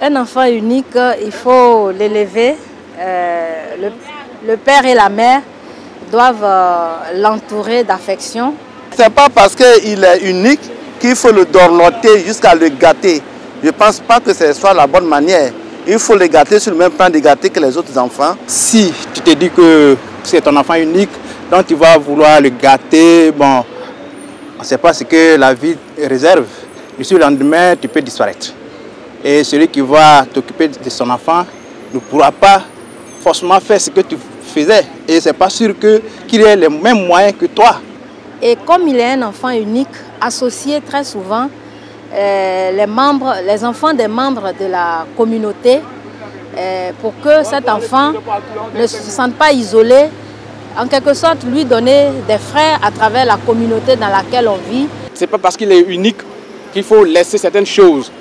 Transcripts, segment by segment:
Un enfant unique, il faut l'élever. Le père et la mère doivent l'entourer d'affection. Ce n'est pas parce qu'il est unique qu'il faut le dorloter jusqu'à le gâter. Je ne pense pas que ce soit la bonne manière. Il faut le gâter sur le même plan de gâter que les autres enfants. Si tu te dis que c'est ton enfant unique, donc tu vas vouloir le gâter, bon, on ne sait pas ce que la vie réserve. Du jour au lendemain, tu peux disparaître. Et celui qui va t'occuper de son enfant ne pourra pas forcément faire ce que tu faisais. Et ce n'est pas sûr qu'il ait les mêmes moyens que toi. Et comme il est un enfant unique, associé très souvent les enfants des membres de la communauté, pour que cet enfant ne se sente pas isolé, en quelque sorte lui donner des frères à travers la communauté dans laquelle on vit. Ce n'est pas parce qu'il est unique qu'il faut laisser certaines choses.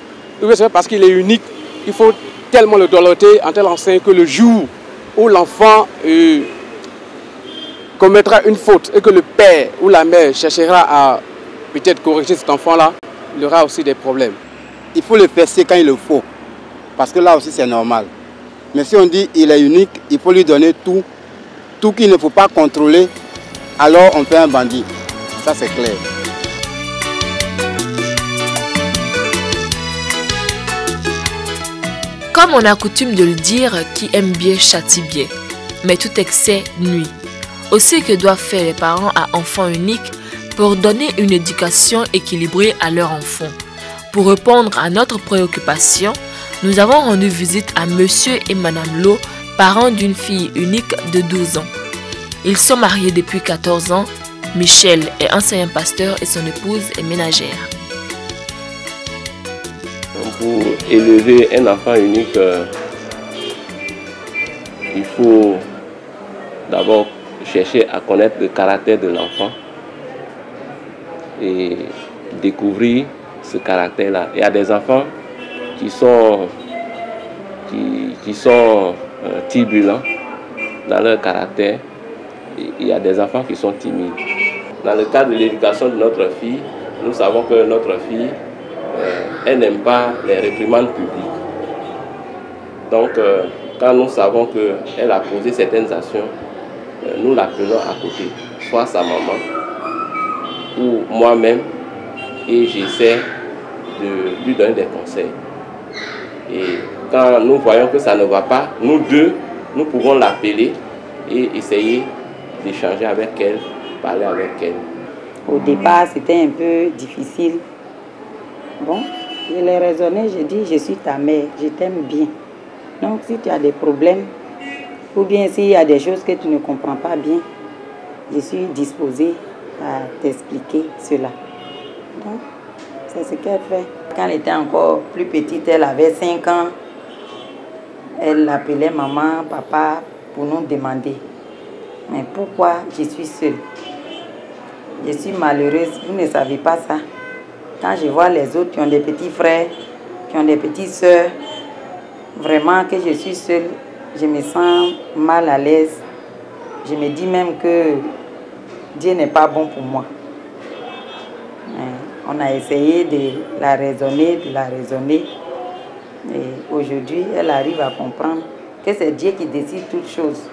C'est parce qu'il est unique qu'il faut tellement le dorloter en tel enseigne que le jour où l'enfant commettra une faute et que le père ou la mère cherchera à peut-être corriger cet enfant-là, il y aura aussi des problèmes. Il faut le fesser quand il le faut, parce que là aussi c'est normal. Mais si on dit qu'il est unique, il faut lui donner tout qu'il ne faut pas contrôler, alors on fait un bandit. Ça c'est clair. Comme on a coutume de le dire, qui aime bien châtie bien, mais tout excès nuit. Aussi que doivent faire les parents à enfants uniques pour donner une éducation équilibrée à leur enfant. Pour répondre à notre préoccupation, nous avons rendu visite à Monsieur et Madame Lo, parents d'une fille unique de 12 ans. Ils sont mariés depuis 14 ans. Michel est enseignant pasteur et son épouse est ménagère. Pour élever un enfant unique, il faut d'abord chercher à connaître le caractère de l'enfant et découvrir ce caractère-là. Il y a des enfants qui sont turbulents dans leur caractère et il y a des enfants qui sont timides. Dans le cadre de l'éducation de notre fille, nous savons que notre fille, elle n'aime pas les réprimandes publiques. Donc, quand nous savons qu'elle a posé certaines actions, nous l'appelons à côté, soit sa maman ou moi-même, et j'essaie de lui donner des conseils. Et quand nous voyons que ça ne va pas, nous deux, nous pouvons l'appeler et essayer d'échanger avec elle, parler avec elle. Au départ, c'était un peu difficile. Bon, je l'ai raisonné, j'ai dit, je suis ta mère, je t'aime bien. Donc, si tu as des problèmes, ou bien s'il y a des choses que tu ne comprends pas bien, je suis disposée à t'expliquer cela. Donc, c'est ce qu'elle fait. Quand elle était encore plus petite, elle avait 5 ans, elle appelait maman, papa pour nous demander. Mais pourquoi je suis seule? Je suis malheureuse, vous ne savez pas ça. Quand je vois les autres qui ont des petits frères, qui ont des petites sœurs, vraiment que je suis seule, je me sens mal à l'aise. Je me dis même que Dieu n'est pas bon pour moi. On a essayé de la raisonner, Et aujourd'hui, elle arrive à comprendre que c'est Dieu qui décide toutes choses.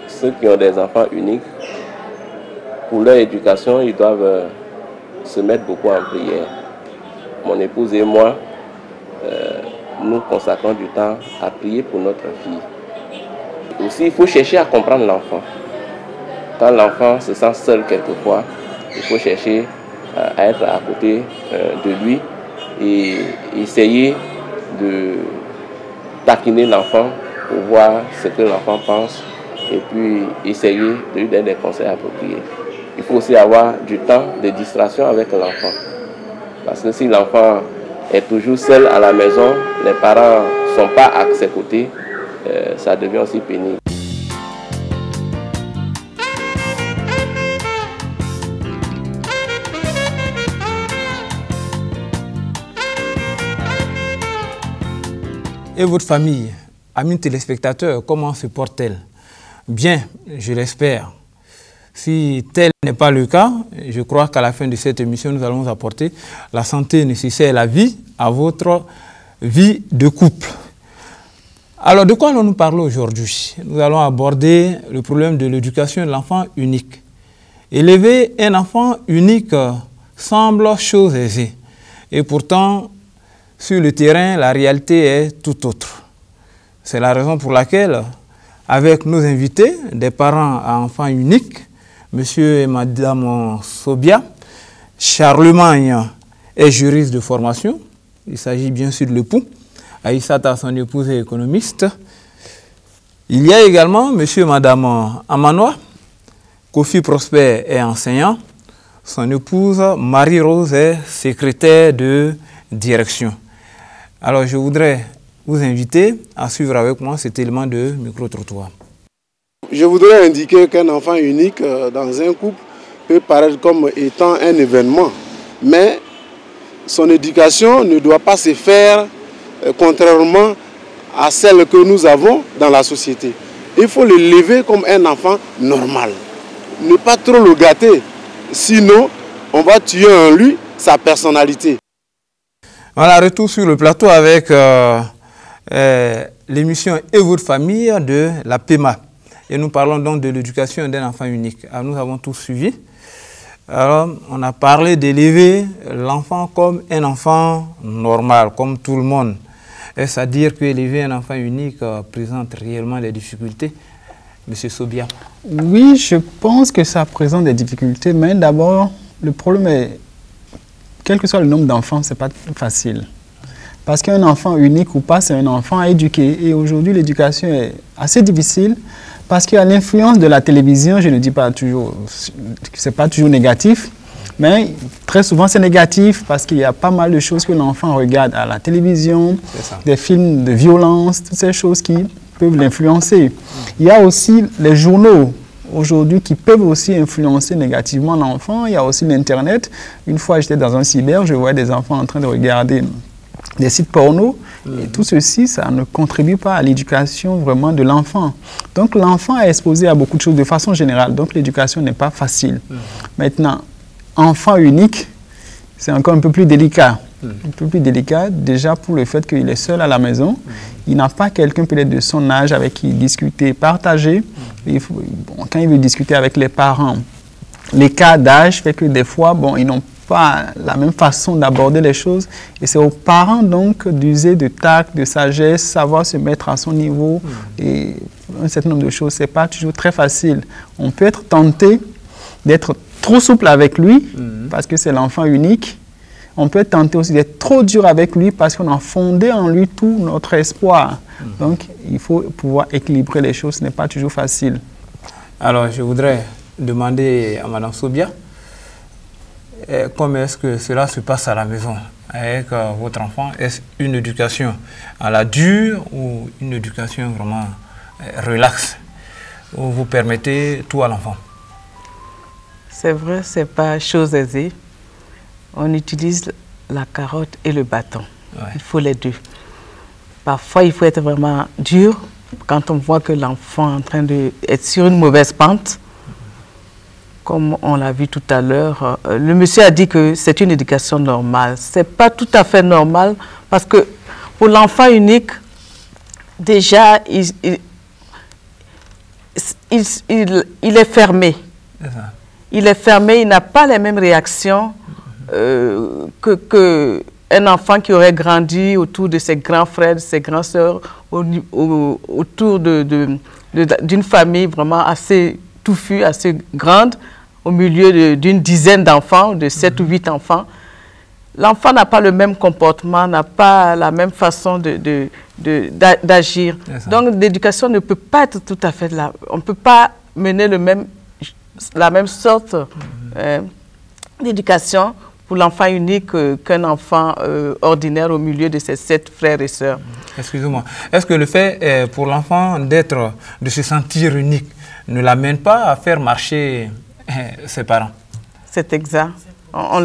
Ceux qui ont des enfants uniques, pour leur éducation, ils doivent se mettre beaucoup en prière. Mon épouse et moi, nous consacrons du temps à prier pour notre fille. Aussi, il faut chercher à comprendre l'enfant. Quand l'enfant se sent seul quelquefois, il faut chercher à être à côté de lui et essayer de taquiner l'enfant pour voir ce que l'enfant pense et puis essayer de lui donner des conseils appropriés. Il faut aussi avoir du temps de distraction avec l'enfant. Parce que si l'enfant est toujours seul à la maison, les parents ne sont pas à ses côtés, ça devient aussi pénible. Et votre famille, amis téléspectateurs, comment se porte-t-elle? Bien, je l'espère. Si tel n'est pas le cas, je crois qu'à la fin de cette émission, nous allons apporter la santé nécessaire à la vie, à votre vie de couple. Alors, de quoi allons-nous parler aujourd'hui? Nous allons aborder le problème de l'éducation de l'enfant unique. Élever un enfant unique semble chose aisée. Et pourtant, sur le terrain, la réalité est tout autre. C'est la raison pour laquelle, avec nos invités, des parents à enfants uniques, monsieur et madame Sobia, Charlemagne est juriste de formation. Il s'agit bien sûr de l'époux. Aïssata, son épouse, est économiste. Il y a également monsieur et madame Amanois. Kofi Prosper est enseignant. Son épouse, Marie-Rose, est secrétaire de direction. Alors, je voudrais vous inviter à suivre avec moi cet élément de micro-trottoir. Je voudrais indiquer qu'un enfant unique dans un couple peut paraître comme étant un événement, mais son éducation ne doit pas se faire contrairement à celle que nous avons dans la société. Il faut l'élever comme un enfant normal. Ne pas trop le gâter, sinon on va tuer en lui sa personnalité. Voilà, retour sur le plateau avec l'émission Et votre famille de la PEMA. Et nous parlons donc de l'éducation d'un enfant unique. Alors, nous avons tous suivi. Alors, on a parlé d'élever l'enfant comme un enfant normal, comme tout le monde. Est-ce à dire qu'élever un enfant unique présente réellement des difficultés? Monsieur Sobia. Oui, je pense que ça présente des difficultés, mais d'abord, le problème est, quel que soit le nombre d'enfants, ce n'est pas facile. Parce qu'un enfant unique ou pas, c'est un enfant à éduquer. Et aujourd'hui, l'éducation est assez difficile parce qu'il y a l'influence de la télévision. Je ne dis pas toujours que ce n'est pas toujours négatif, mais très souvent c'est négatif parce qu'il y a pas mal de choses que l'enfant regarde à la télévision, des films de violence, toutes ces choses qui peuvent l'influencer. Il y a aussi les journaux aujourd'hui qui peuvent aussi influencer négativement l'enfant. Il y a aussi l'Internet. Une fois, j'étais dans un cyber, je voyais des enfants en train de regarder des sites porno. Et tout ceci, ça ne contribue pas à l'éducation vraiment de l'enfant. Donc, l'enfant est exposé à beaucoup de choses de façon générale. Donc, l'éducation n'est pas facile. Maintenant, enfant unique, c'est encore un peu plus délicat. Un peu plus délicat, déjà pour le fait qu'il est seul à la maison. Il n'a pas quelqu'un peut-être de son âge avec qui discuter, partager. Quand il veut discuter avec les parents, l'écart d'âge fait que des fois, ils n'ont pas la même façon d'aborder les choses. Et c'est aux parents donc d'user de tact, de sagesse, savoir se mettre à son niveau. Et un certain nombre de choses, ce n'est pas toujours très facile. On peut être tenté d'être trop souple avec lui, parce que c'est l'enfant unique. On peut être tenté aussi d'être trop dur avec lui parce qu'on a fondé en lui tout notre espoir. Donc, il faut pouvoir équilibrer les choses. Ce n'est pas toujours facile. Alors, je voudrais demander à Mme Sobia, comment est-ce que cela se passe à la maison avec votre enfant? Est-ce une éducation à la dure ou une éducation vraiment relaxe, où vous permettez tout à l'enfant? C'est vrai, ce n'est pas chose aisée. On utilise la carotte et le bâton. Ouais. Il faut les deux. Parfois, il faut être vraiment dur quand on voit que l'enfant est en train d'être sur une mauvaise pente. Comme on l'a vu tout à l'heure, le monsieur a dit que c'est une éducation normale. Ce n'est pas tout à fait normal parce que pour l'enfant unique, déjà, il est fermé. Il est fermé, il n'a pas les mêmes réactions qu'un enfant qui aurait grandi autour de ses grands frères, de ses grandes sœurs, autour d'une famille vraiment assez touffue, assez grande, au milieu d'une dizaine d'enfants, de 7 ou 8 enfants. L'enfant n'a pas le même comportement, n'a pas la même façon d'agir. Donc l'éducation ne peut pas être tout à fait là. On ne peut pas mener la même sorte d'éducation pour l'enfant unique qu'un enfant ordinaire au milieu de ses 7 frères et sœurs. Excusez-moi. Est-ce que le fait pour l'enfant de se sentir unique ne l'amène pas à faire marcher ses parents? C'est exact. On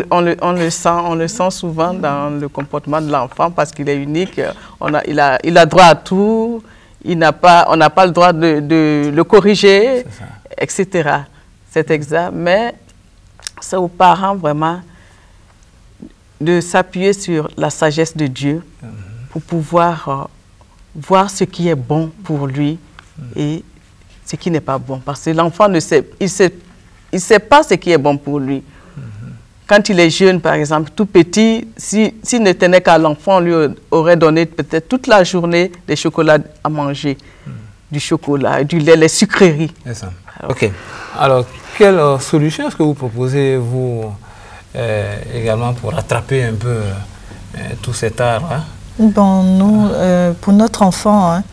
le sent souvent dans le comportement de l'enfant parce qu'il est unique. Il a droit à tout. On n'a pas le droit de le corriger, etc. C'est exact. Mais c'est aux parents vraiment de s'appuyer sur la sagesse de Dieu pour pouvoir voir ce qui est bon pour lui et ce qui n'est pas bon. Parce que l'enfant ne sait, il sait pas ce qui est bon pour lui. Quand il est jeune, par exemple, tout petit, s'il ne tenait qu'à l'enfant, on lui aurait donné peut-être toute la journée des chocolats à manger, du chocolat, du lait, les sucreries. C'est ça. Ok. Alors, quelle solution est-ce que vous proposez, vous, également, pour rattraper un peu tout cet art, hein? Bon, nous, pour notre enfant, hein,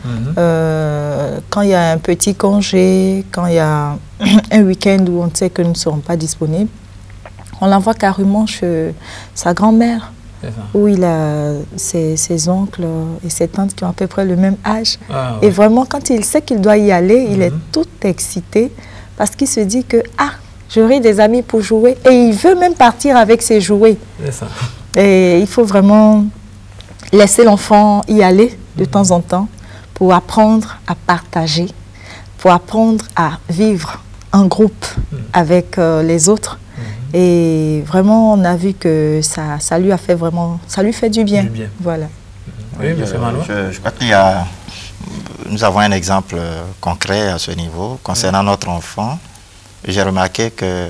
quand il y a un petit congé, quand il y a un week-end où on sait que nous ne serons pas disponibles, on l'envoie carrément chez sa grand-mère, où il a ses oncles et ses tantes qui ont à peu près le même âge. Ah, ouais. Et vraiment, quand il sait qu'il doit y aller, il est tout excité parce qu'il se dit que, ah, j'aurai des amis pour jouer. Et il veut même partir avec ses jouets. Ça. Et il faut vraiment laisser l'enfant y aller de temps en temps pour apprendre à partager, pour apprendre à vivre en groupe avec les autres. Et vraiment, on a vu que ça lui a fait vraiment, ça lui fait du bien. Voilà. Oui, monsieur Mano. Je crois qu'il y a, nous avons un exemple concret à ce niveau concernant notre enfant. J'ai remarqué que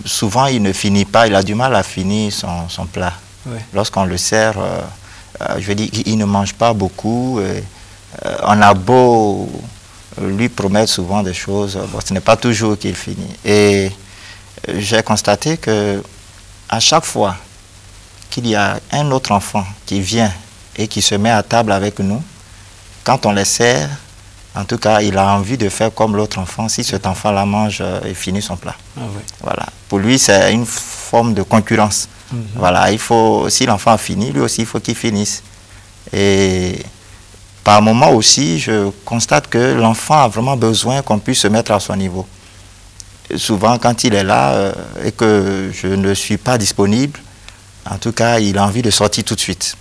souvent il ne finit pas, il a du mal à finir son plat. Lorsqu'on le sert, je veux dire, il ne mange pas beaucoup. On a beau lui promettre souvent des choses, bon, ce n'est pas toujours qu'il finit. Et j'ai constaté que à chaque fois qu'il y a un autre enfant qui vient et qui se met à table avec nous, quand on les sert, en tout cas, il a envie de faire comme l'autre enfant si cet enfant-là mange et finit son plat. Ah oui. Voilà. Pour lui, c'est une forme de concurrence. Voilà, il faut, si l'enfant a fini, lui aussi, il faut qu'il finisse. Et par moment aussi, je constate que l'enfant a vraiment besoin qu'on puisse se mettre à son niveau. Et souvent, quand il est là et que je ne suis pas disponible, en tout cas, il a envie de sortir tout de suite.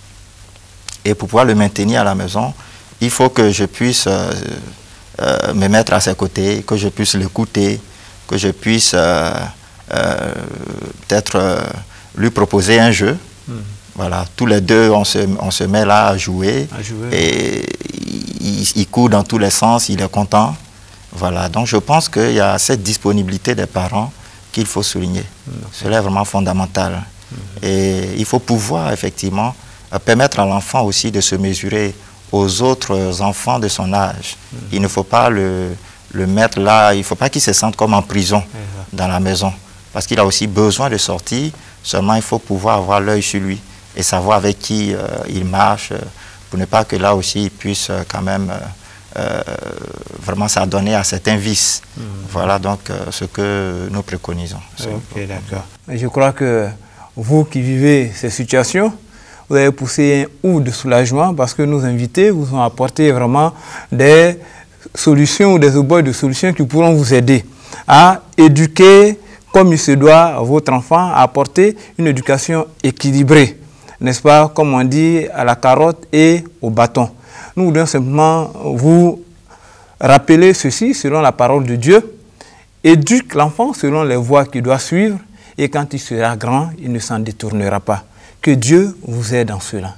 Et pour pouvoir le maintenir à la maison, il faut que je puisse me mettre à ses côtés, que je puisse l'écouter, que je puisse peut-être lui proposer un jeu. Voilà, tous les deux, on se met là à jouer. Et il court dans tous les sens, il est content. Voilà, donc je pense qu'il y a cette disponibilité des parents qu'il faut souligner. Cela est vraiment fondamental. Et il faut pouvoir, effectivement, permettre à l'enfant aussi de se mesurer aux autres enfants de son âge. Il ne faut pas le mettre là, il ne faut pas qu'il se sente comme en prison dans la maison. Parce qu'il a aussi besoin de sortir, seulement il faut pouvoir avoir l'œil sur lui et savoir avec qui il marche, pour ne pas que là aussi il puisse quand même vraiment s'adonner à certains vices. Voilà donc ce que nous préconisons. Ok, d'accord. Je crois que vous qui vivez ces situations, vous avez poussé un ou de soulagement parce que nos invités vous ont apporté vraiment des solutions ou des oboires de solutions qui pourront vous aider à éduquer comme il se doit votre enfant, à apporter une éducation équilibrée, n'est-ce pas, comme on dit, à la carotte et au bâton. Nous voulons simplement vous rappeler ceci selon la parole de Dieu. Éduque l'enfant selon les voies qu'il doit suivre et quand il sera grand, il ne s'en détournera pas. Que Dieu vous aide dans cela.